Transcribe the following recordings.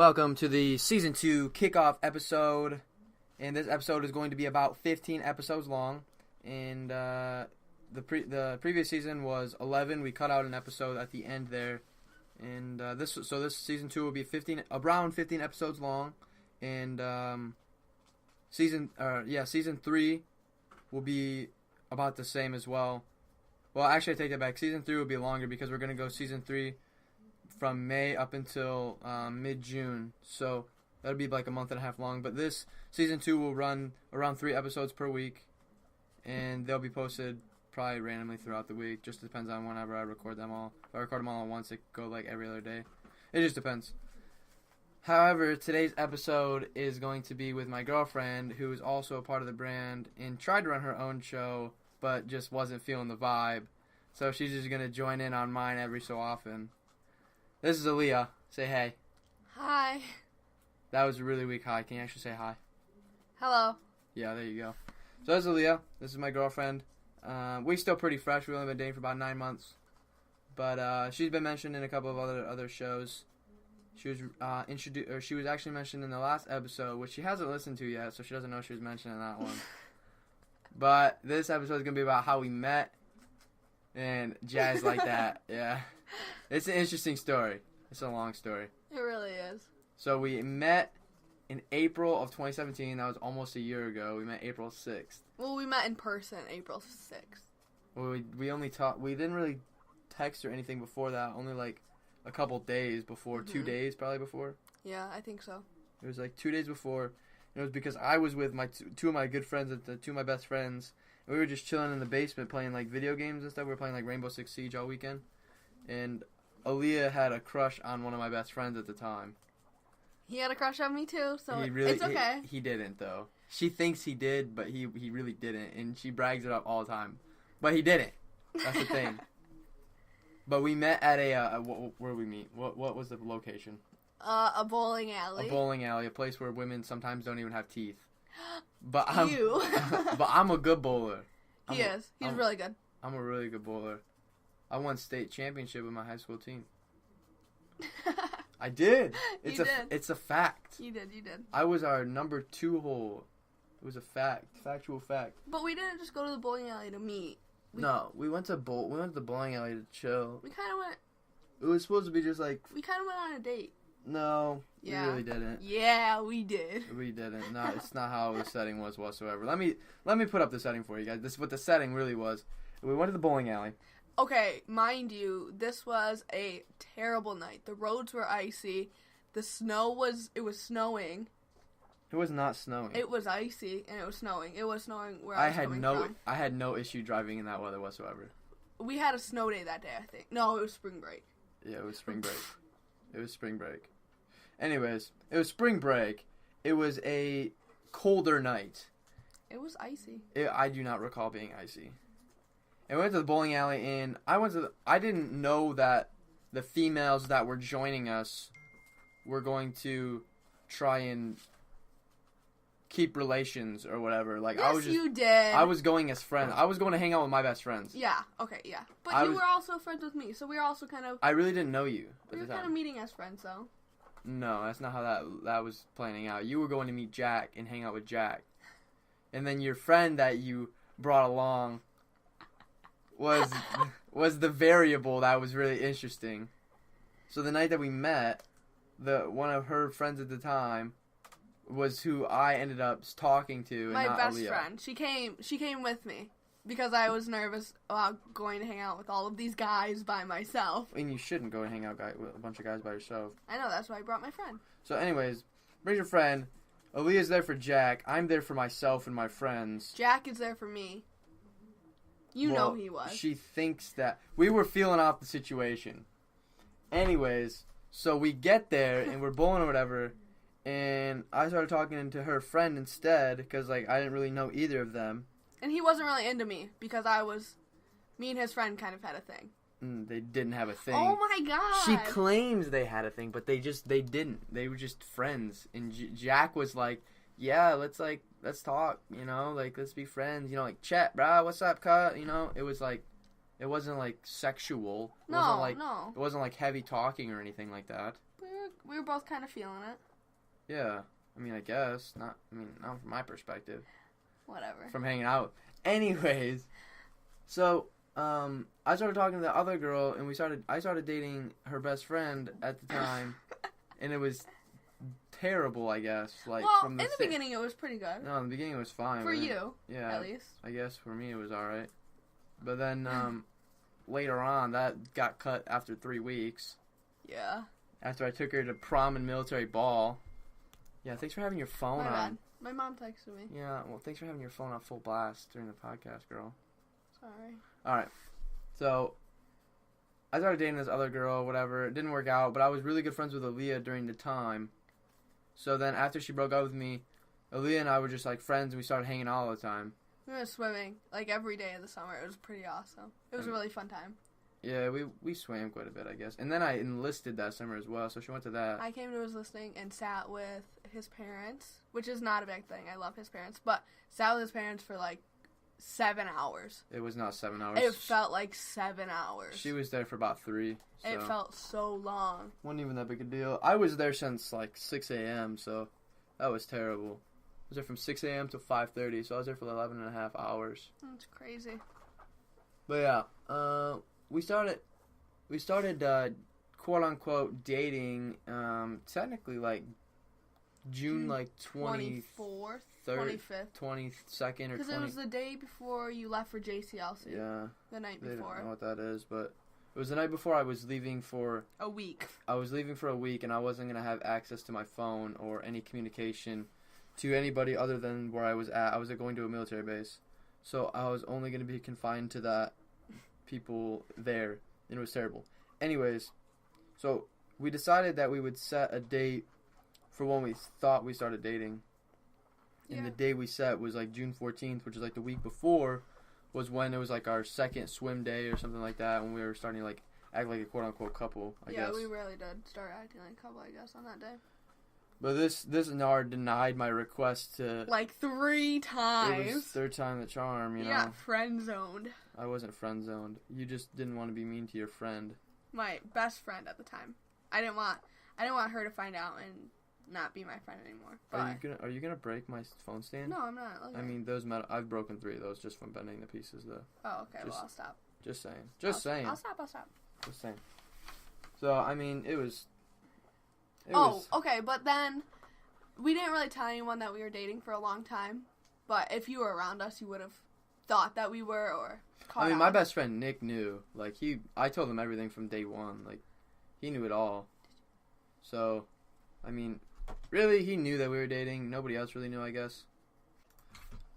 Welcome to the Season 2 kickoff episode, and this episode is going to be about 15 episodes long, and the previous season was 11. We cut out an episode at the end there, and this Season 2 will be around 15 episodes long, and Season 3 will be about the same as well. Well, actually, I take that back. Season 3 will be longer because we're going to go Season 3 from May up until mid-June, so that'll be like a month and a half long. But this Season 2 will run around 3 episodes per week, and they'll be posted probably randomly throughout the week. Just depends on whenever I record them all. If I record them all at once, it go like every other day. It just depends. However, today's episode is going to be with my girlfriend, who is also a part of the brand and tried to run her own show, but just wasn't feeling the vibe. So she's just going to join in on mine every so often. This is Alyiah. Say hey. Hi. That was a really weak hi. Can you actually say hi? Hello. Yeah, there you go. So this is Alyiah. This is my girlfriend. We're still pretty fresh. We've only been dating for about 9 months. But she's been mentioned in a couple of other shows. She was she was actually mentioned in the last episode, which she hasn't listened to yet, so she doesn't know she was mentioned in that one. But this episode is going to be about how we met and jazz like that. Yeah. It's an interesting story. It's a long story. It really is. So we met in April of 2017. That was almost a year ago. We met April 6th. Well, we met in person April 6th. Well, we only talked. We didn't really text or anything before that. Only like a couple days before. 2 days probably before. Yeah, I think so. It was like 2 days before. It was because I was with my two of my good friends, two of my best friends. And we were just chilling in the basement playing like video games and stuff. We were playing like Rainbow Six Siege all weekend. And Alyiah had a crush on one of my best friends at the time. He had a crush on me too, so it's okay. He didn't though. She thinks he did, but he really didn't, and she brags it up all the time. But he didn't. That's the thing. But we met at where we meet. What was the location? A bowling alley. A bowling alley, a place where women sometimes don't even have teeth. But I'm a good bowler. He's really good. I'm a really good bowler. I won state championship with my high school team. I did. It's a fact. You did. I was our number 2 hole. It was a factual fact. But we didn't just go to the bowling alley to meet. We went to the bowling alley to chill. We kind of went. It was supposed to be just like. We kind of went on a date. No, yeah. We really didn't. Yeah, we did. We didn't. No, it's not how the setting was whatsoever. Let me put up the setting for you guys. This is what the setting really was. We went to the bowling alley. Okay, mind you, this was a terrible night. The roads were icy. It was snowing. It was not snowing. It was icy, and it was snowing. It was snowing where I was coming from. I had no issue driving in that weather whatsoever. We had a snow day that day, I think. No, it was spring break. Yeah, it was spring break. It was spring break. Anyways, it was spring break. It was a colder night. It was icy. I do not recall being icy. And we went to the bowling alley, and I didn't know that the females that were joining us were going to try and keep relations or whatever. Like, yes, you did. I was going as friends. I was going to hang out with my best friends. Yeah, okay, yeah. But you were also friends with me, so we were also kind of... I really didn't know you at the time. We were kind of meeting as friends, though. No, that's not how that was planning out. You were going to meet Jack and hang out with Jack. And then your friend that you brought along was the variable that was really interesting. So the night that we met, one of her friends at the time was who I ended up talking to, and my not best Alyiah. Friend. She came with me because I was nervous about going to hang out with all of these guys by myself. And you shouldn't go and hang out with a bunch of guys by yourself. I know, that's why I brought my friend. So anyways, bring your friend. Alyiah's there for Jack. I'm there for myself and my friends. Jack is there for me. You know he was. She thinks that we were feeling off the situation. Anyways, so we get there and we're bowling or whatever, and I started talking to her friend instead because like I didn't really know either of them. And he wasn't really into me because me and his friend kind of had a thing. They didn't have a thing. Oh my god! She claims they had a thing, but they didn't. They were just friends. And Jack was like, "Yeah, let's talk. You know, like let's be friends. You know, like chat, brah. What's up, cut? You know." It was like, it wasn't like sexual. It wasn't like heavy talking or anything like that. We were we were both kind of feeling it. Yeah. I mean, I guess. Not from my perspective. Whatever. From hanging out. Anyways. So, I started talking to the other girl, and I started dating her best friend at the time, and it was terrible, I guess. Like, well, from the in the beginning, it was pretty good. No, in the beginning it was fine. For you, yeah, at least. I guess for me it was alright. But then, later on, that got cut after 3 weeks. Yeah. After I took her to prom and military ball. Yeah, thanks for having your phone on. Bad. My mom texted me. Yeah, well, thanks for having your phone on full blast during the podcast, girl. Sorry. Alright, so I started dating this other girl, whatever. It didn't work out, but I was really good friends with Alyiah during the time. So then after she broke up with me, Alyiah and I were just like friends, and we started hanging out all the time. We went swimming like every day of the summer. It was pretty awesome. It was a really fun time. Yeah, we swam quite a bit, I guess. And then I enlisted that summer as well, so she went to that. I came to his listening and sat with his parents, which is not a big thing. I love his parents, but sat with his parents for like 7 hours. It was not 7 hours. It felt like 7 hours. She was there for about 3. So. It felt so long. Wasn't even that big a deal. I was there since like 6 a.m., so that was terrible. I was there from 6 a.m. to 5:30, so I was there for 11 and a half hours. That's crazy. But yeah, we started quote unquote dating technically like June like 24th, 25th, 22nd or because it was the day before you left for JCLC. Yeah, the night they before. don't know what that is, but it was the night before I was leaving for a week. I was leaving for a week, and I wasn't gonna have access to my phone or any communication to anybody other than where I was at. I was going to a military base, so I was only gonna be confined to that people there, and it was terrible. Anyways, so we decided that we would set a date for when we thought we started dating. And Yeah. the day we set was like June 14th, which is like the week before, was when it was like our second swim day or something like that, when we were starting to like act like a quote unquote couple, I guess. Yeah, we really did start acting like a couple, I guess, on that day. But this Nard denied my request to like 3 times. It was third time the charm, you know. Yeah, friend zoned. I wasn't friend zoned. You just didn't want to be mean to your friend. My best friend at the time. I didn't want her to find out and not be my friend anymore. But Are you gonna break my phone stand? No, I'm not. Okay. I mean, those metal. I've broken 3 of those just from bending the pieces, though. Oh, okay. Well, I'll stop. Just saying. Just saying. I'll stop. Just saying. So I mean, it was. Okay, but then we didn't really tell anyone that we were dating for a long time. But if you were around us, you would have thought that we were, or caught I mean, on. my best friend Nick knew. Like I told him everything from day one. Like, he knew it all. So, I mean, really, he knew that we were dating. Nobody else really knew, I guess.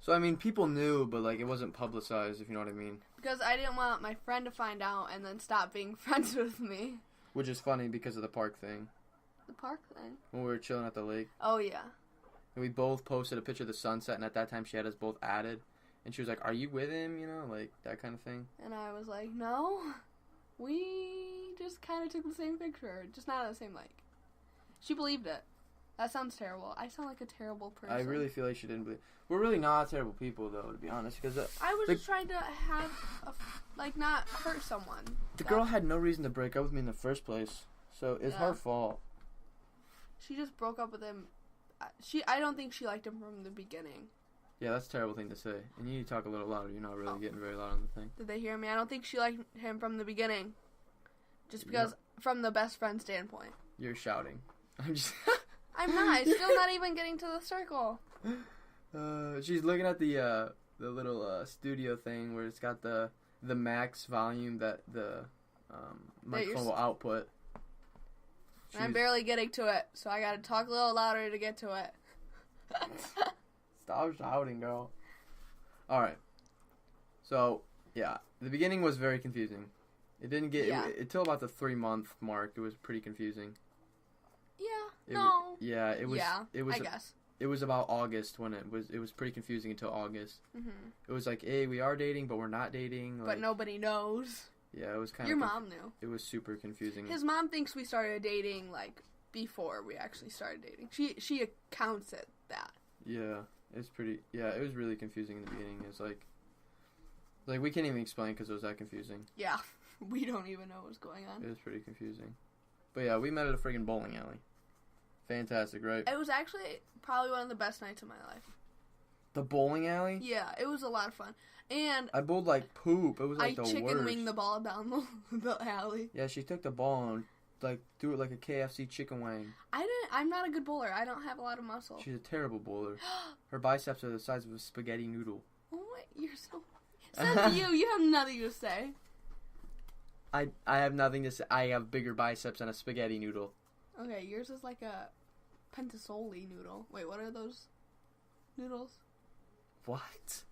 So I mean, people knew, but like it wasn't publicized, if you know what I mean. Because I didn't want my friend to find out and then stop being friends with me. Which is funny because of the park thing. The park thing? When we were chilling at the lake. Oh, yeah. And we both posted a picture of the sunset, and at that time she had us both added. And she was like, "Are you with him?" You know, like that kind of thing. And I was like, "No. We just kind of took the same picture. Just not on the same lake." She believed it. That sounds terrible. I sound like a terrible person. I really feel like she didn't believe. We're really not terrible people, though, to be honest. Because I was just trying to have, not hurt someone. The girl had no reason to break up with me in the first place, so it's her fault. She just broke up with him. I don't think she liked him from the beginning. Yeah, that's a terrible thing to say. And you need to talk a little louder. You're not really getting very loud on the thing. Did they hear me? I don't think she liked him from the beginning. Just because, from the best friend standpoint. You're shouting. I'm just... I'm not. It's still not even getting to the circle. She's looking at the little studio thing where it's got the max volume that the microphone will output. I'm barely getting to it, so I gotta talk a little louder to get to it. Stop shouting, girl. Alright. So, yeah. The beginning was very confusing. It didn't get... Yeah. Until about the 3-month mark, it was pretty confusing. Yeah. It was... Yeah, it was I guess. It was about August when it was pretty confusing until August. Mm-hmm. It was like, hey, we are dating, but we're not dating. Like, but nobody knows. Yeah, it was kind of... Your mom knew. It was super confusing. His mom thinks we started dating, before we actually started dating. She accounts it that. Yeah, it's pretty... Yeah, it was really confusing in the beginning. It's like we can't even explain because it was that confusing. Yeah, we don't even know what's going on. It was pretty confusing. But yeah, we met at a friggin' bowling alley. Fantastic, right? It was actually probably one of the best nights of my life. The bowling alley? Yeah, it was a lot of fun. And I bowled like poop. It was like the worst. I chicken winged the ball down the alley. Yeah, she took the ball and like threw it like a KFC chicken wing. I'm not a good bowler. I don't have a lot of muscle. She's a terrible bowler. Her biceps are the size of a spaghetti noodle. Oh my, you're so... Says you. You have nothing to say. I have nothing to say. I have bigger biceps than a spaghetti noodle. Okay, yours is like a pentasoli noodle. Wait, what are those noodles? What?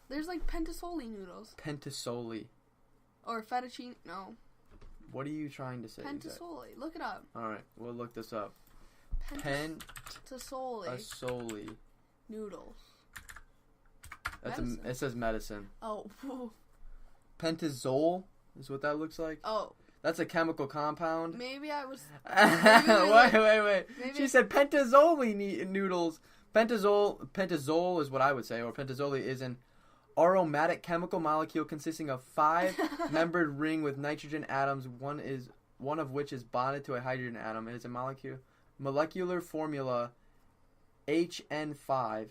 There's like pentasoli noodles. Pentasoli. Or fettuccine. No. What are you trying to say? Pentasoli. Look it up. Alright, we'll look this up. Pentasoli. Pentasoli. Noodles. It says medicine. Oh. Pentazole is what that looks like? Oh. That's a chemical compound. Maybe I was... Wait. Maybe She said pentazole noodles. Pentazole is what I would say, or pentazole is an aromatic chemical molecule consisting of 5-membered ring with nitrogen atoms, one of which is bonded to a hydrogen atom. It is a molecular formula HN5.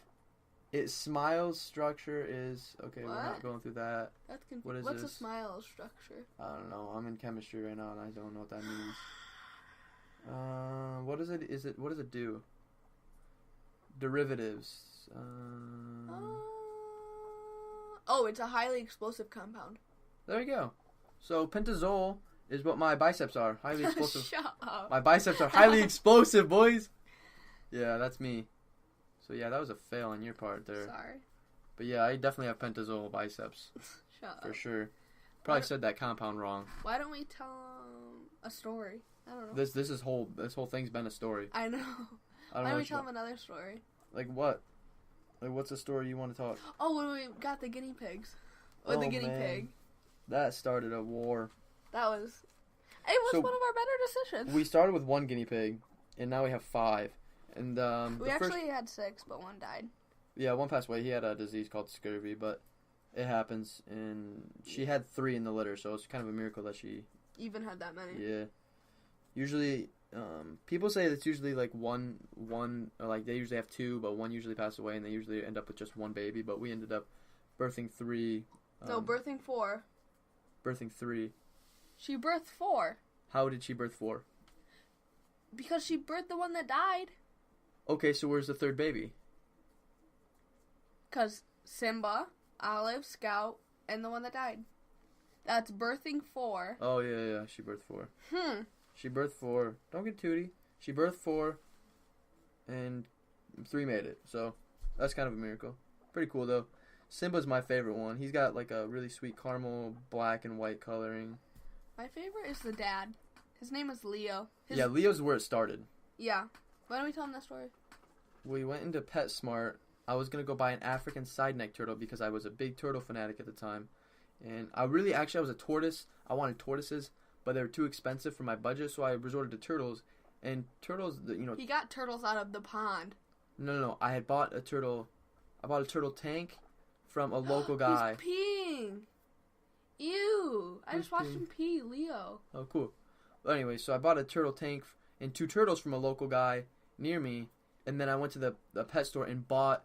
Its smile structure is... Okay, what? We're not going through that. That's confusing. What is What's this? a smile structure? I don't know. I'm in chemistry right now, and I don't know what that means. What is it? What does it do? Derivatives. Oh, it's a highly explosive compound. There you go. So pentazole is what my biceps are. Highly explosive. Shut up. My biceps are highly explosive, boys. Yeah, that's me. So yeah, that was a fail on your part there. Sorry. But yeah, I definitely have pentazole biceps. Shut up. For sure. Probably said that compound wrong. Why don't we tell a story? I don't know. This whole thing's been a story. I know. Why don't we tell them another story? Like what? Like what's the story you want to talk? Oh, when we got the guinea pigs. Or the guinea pig. That started a war. It was one of our better decisions. We started with 1 guinea pig, and now we have 5. And we actually had 6, but 1 died. Yeah, 1 passed away. He had a disease called scurvy, but it happens. And she had 3 in the litter, so it's kind of a miracle that she even had that many. Yeah. Usually, people say it's usually like one, or like they usually have 2, but 1 usually passes away, and they usually end up with just 1 baby. But we ended up birthing 3. No, birthing 4. Birthing 3. She birthed 4. How did she birth 4? Because she birthed the one that died. Okay, so where's the 3rd baby? Because Simba, Olive, Scout, and the one that died. That's birthing 4. Oh, yeah, she birthed 4. She birthed 4. Don't get tooty. She birthed 4, and 3 made it. So, that's kind of a miracle. Pretty cool, though. Simba's my favorite one. He's got, like, a really sweet caramel black and white coloring. My favorite is the dad. His name is Leo. Yeah, Leo's where it started. Yeah. Why don't we tell him that story? We went into PetSmart. I was going to go buy an African side-neck turtle because I was a big turtle fanatic at the time. And I was a tortoise. I wanted tortoises, but they were too expensive for my budget, so I resorted to turtles. And turtles, He got turtles out of the pond. No. I had bought a turtle. I bought a turtle tank from a local guy. He's peeing. Ew. I just watched him pee, Leo. Oh, cool. But anyway, so I bought a turtle tank and 2 turtles from a local guy near me. And then I went to the pet store and bought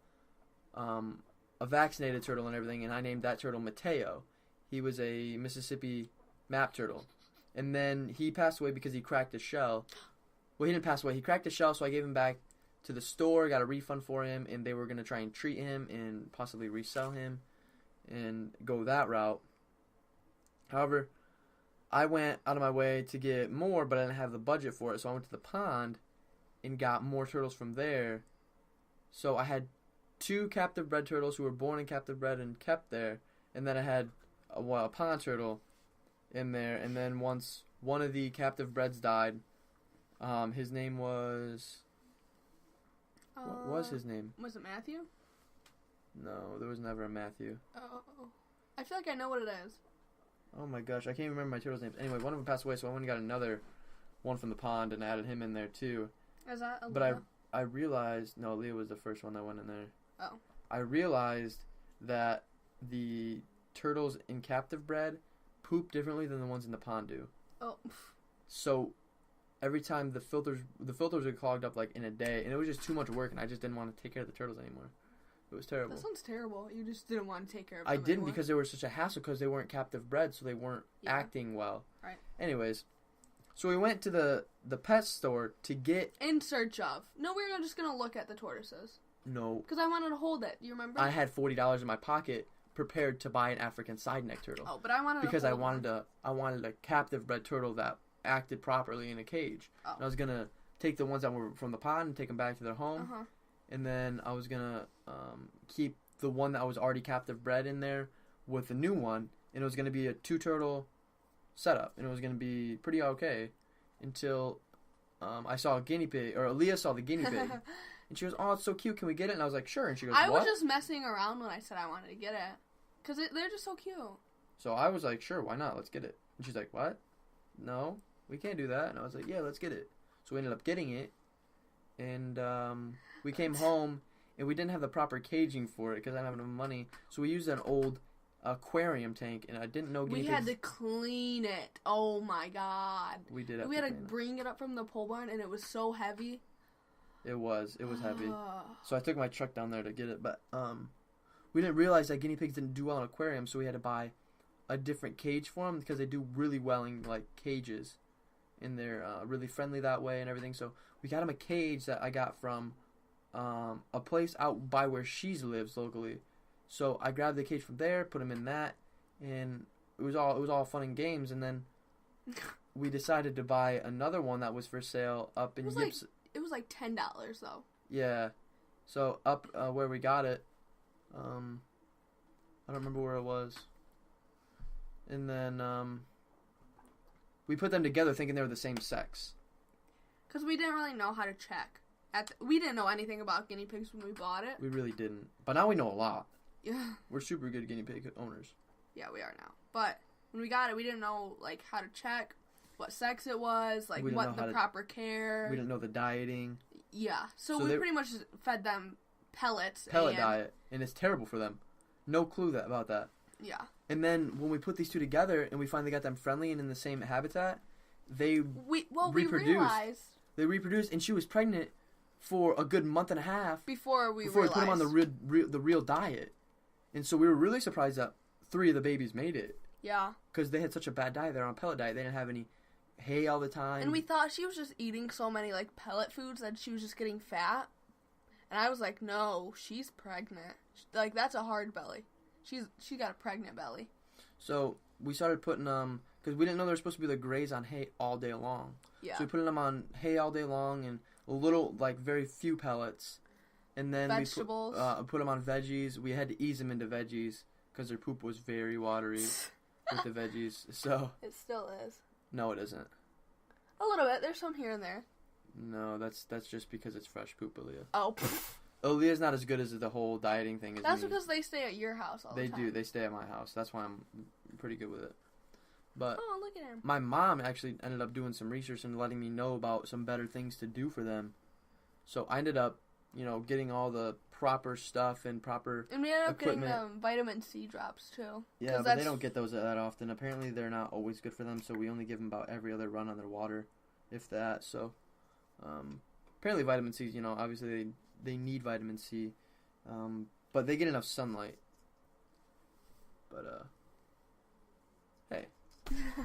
a vaccinated turtle and everything. And I named that turtle Mateo. He was a Mississippi map turtle. And then he passed away because he cracked a shell. Well, he didn't pass away. He cracked a shell, so I gave him back to the store, got a refund for him, and they were going to try and treat him and possibly resell him and go that route. However, I went out of my way to get more, but I didn't have the budget for it, so I went to the pond and got more turtles from there. So I had 2 captive bred turtles who were born and captive bred and kept there, and then I had a pond turtle in there, and then once one of the captive breds died, his name was... What was his name? Was it Matthew? No, there was never a Matthew. Oh. I feel like I know what it is. Oh my gosh, I can't even remember my turtles' names. Anyway, one of them passed away, so I went and got another one from the pond and added him in there too. Is that Alyiah? But I realized... No, Leah was the first one that went in there. Oh. I realized that the turtles in captive bred poop differently than the ones in the pond do. Oh. So, every time the filters were clogged up like in a day, and it was just too much work, and I just didn't want to take care of the turtles anymore. It was terrible. That sounds terrible. You just didn't want to take care of them I didn't anymore. because they were such a hassle because they weren't captive bred, so they weren't acting well. Right. Anyways, so we went to the pet store to get... In search of. No, we were just going to look at the tortoises. No. Because I wanted to hold it. You remember? I had $40 in my pocket prepared to buy an African side neck turtle. Oh, but I wanted because to I wanted a captive bred turtle that acted properly in a cage. Oh. And I was going to take the ones that were from the pond and take them back to their home. Uh-huh. And then I was going to keep the one that was already captive bred in there with the new one, and it was going to be a 2-turtle setup, and it was going to be pretty okay until I saw a guinea pig, or Alyiah saw the guinea pig, and she was, oh, it's so cute, can we get it? And I was like, sure, and she goes, what? I was just messing around when I said I wanted to get it, because they're just so cute. So I was like, sure, why not? Let's get it. And she's like, what? No, we can't do that. And I was like, yeah, let's get it. So we ended up getting it, and we came home, and we didn't have the proper caging for it because I didn't have enough money. So we used an old aquarium tank, and I didn't know guinea pigs... We had to clean it. Oh, my God. We did have We to had to clean it. bring it up from the pole barn, and it was so heavy. It was heavy. So I took my truck down there to get it, but we didn't realize that guinea pigs didn't do well in aquariums, so we had to buy a different cage for them because they do really well in, like, cages. And they're really friendly that way and everything. So we got him a cage that I got from a place out by where she lives locally. So I grabbed the cage from there, put him in that, and it was all fun and games. And then we decided to buy another one that was for sale up in Yips. It was like $10 though. Yeah, so up where we got it, I don't remember where it was. And then we put them together thinking they were the same sex. Because we didn't really know how to check. We didn't know anything about guinea pigs when we bought it. We really didn't. But now we know a lot. Yeah. We're super good guinea pig owners. Yeah, we are now. But when we got it, we didn't know, like, how to check what sex it was, like, what the proper care. We didn't know the dieting. Yeah. So we pretty much fed them pellets. Pellet diet. And it's terrible for them. No clue about that. Yeah. And then when we put these two together and we finally got them friendly and in the same habitat, they reproduced. We realized. They reproduced, and she was pregnant for a good month and a half before we put them on the real diet. And so we were really surprised that 3 of the babies made it. Yeah. Because they had such a bad diet. They're on pellet diet. They didn't have any hay all the time. And we thought she was just eating so many, like, pellet foods that she was just getting fat. And I was like, no, she's pregnant. Like, that's a hard belly. She got a pregnant belly. So we started putting because we didn't know they were supposed to be able to graze on hay all day long. Yeah. So we put them on hay all day long and a little, like, very few pellets. And then vegetables. we put them on veggies. We had to ease them into veggies because their poop was very watery with the veggies. So it still is. No, it isn't. A little bit. There's some here and there. No, that's just because it's fresh poop, Alyiah. Oh. Alyiah's not as good as the whole dieting thing. That's because they stay at your house all the time. They do. They stay at my house. That's why I'm pretty good with it. But oh, look at him. My mom actually ended up doing some research and letting me know about some better things to do for them. So I ended up, getting all the proper stuff and proper And we ended up equipment. getting vitamin C drops, too. Yeah, but they don't get those that often. Apparently, they're not always good for them, so we only give them about every other run on their water, if that. So, apparently vitamin C, obviously they need vitamin C, but they get enough sunlight. But, hey,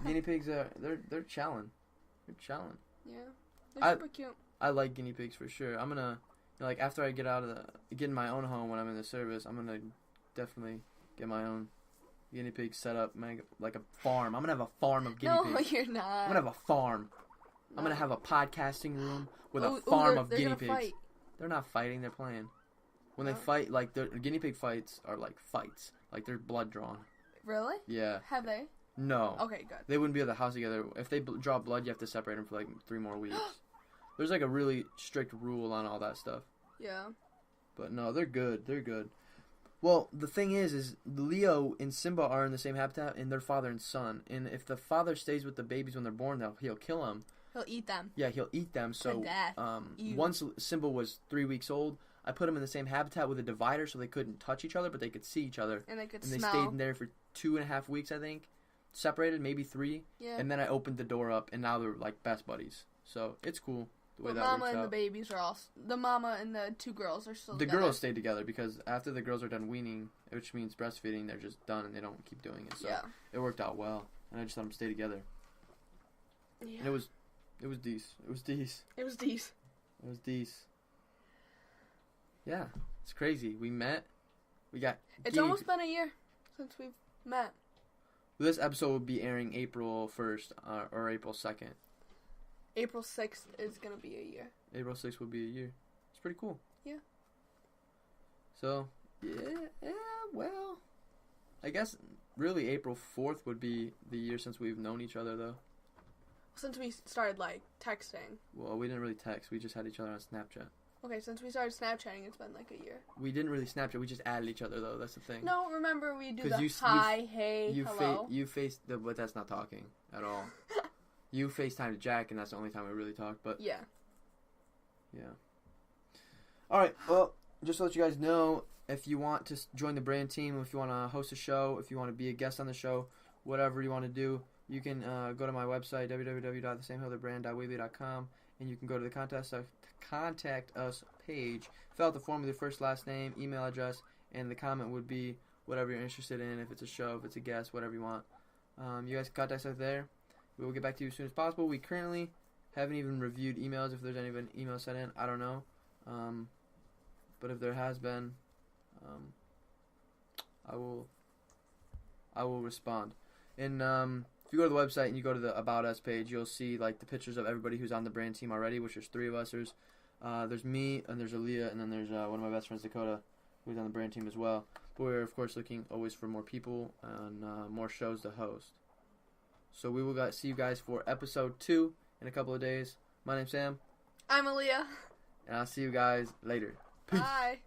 guinea pigs they're challenging. They're challenging. Yeah, they're super cute. I like guinea pigs for sure. I'm gonna after I get in my own home when I'm in the service, I'm gonna definitely get my own guinea pig set up, like a farm. I'm gonna have a farm of guinea pigs. No, you're not. I'm gonna have a farm. No. I'm gonna have a podcasting room with a farm of guinea pigs. Fight. They're not fighting. They're playing. When they fight, like the guinea pig fights are like fights. Like they're blood drawn. Really? Yeah. Have they? No. Okay, good. They wouldn't be at the house together. If they draw blood, you have to separate them for like 3 more weeks. There's like a really strict rule on all that stuff. Yeah. But no, they're good. They're good. Well, the thing is Leo and Simba are in the same habitat, and they're father and son. And if the father stays with the babies when they're born, he'll kill them. He'll eat them. Yeah, he'll eat them. So to death. Once Simba was 3 weeks old, I put them in the same habitat with a divider so they couldn't touch each other, but they could see each other. And they could smell. And they stayed in there for 2.5 weeks, I think. Separated, maybe 3. Yeah. And then I opened the door up, and now they're like best buddies. So it's cool the way But that mama works and out. the babies are all. The mama and the 2 girls are still The together. girls stay together because after the girls are done weaning, which means breastfeeding, they're just done and they don't keep doing it. So Yeah. it worked out well, and I just let them stay together. Yeah. And it was decent. It was decent. It was these. It was decent. Yeah, it's crazy. We met. We got. It's gigs. almost been a year since we've met. This episode will be airing April 1st or April 2nd. April 6th is going to be a year. April 6th will be a year. It's pretty cool. Yeah. So, yeah, well, I guess really April 4th would be the year since we've known each other, though. Since we started, like, texting. Well, we didn't really text. We just had each other on Snapchat. Okay, since we started Snapchatting, it's been, like, a year. We didn't really Snapchat. We just added each other, though. That's the thing. No, remember we do 'Cause the you hi, hey, hello. You faced the, but that's not talking at all. You FaceTimed Jack, and that's the only time we really talked. But Yeah. yeah. All right. Well, just to let you guys know, if you want to join the brand team, if you want to host a show, if you want to be a guest on the show, whatever you want to do, you can go to my website www.thesamehilderbrand.weebly.com, and you can go to the contact us page, fill out the form with your first, last name, email address, and the comment would be whatever you're interested in. If it's a show, if it's a guest, whatever you want. You guys can contact us there. We will get back to you as soon as possible. We currently haven't even reviewed emails. If there's any emails sent in, I don't know. But if there has been, I will respond. And if you go to the website and you go to the About Us page, you'll see like the pictures of everybody who's on the brand team already, which there's 3 of us. There's me, and there's Alyiah, and then there's one of my best friends, Dakota, who's on the brand team as well. But we're, of course, looking always for more people and more shows to host. So we will see you guys for episode 2 in a couple of days. My name's Sam. I'm Alyiah. And I'll see you guys later. Peace. Bye.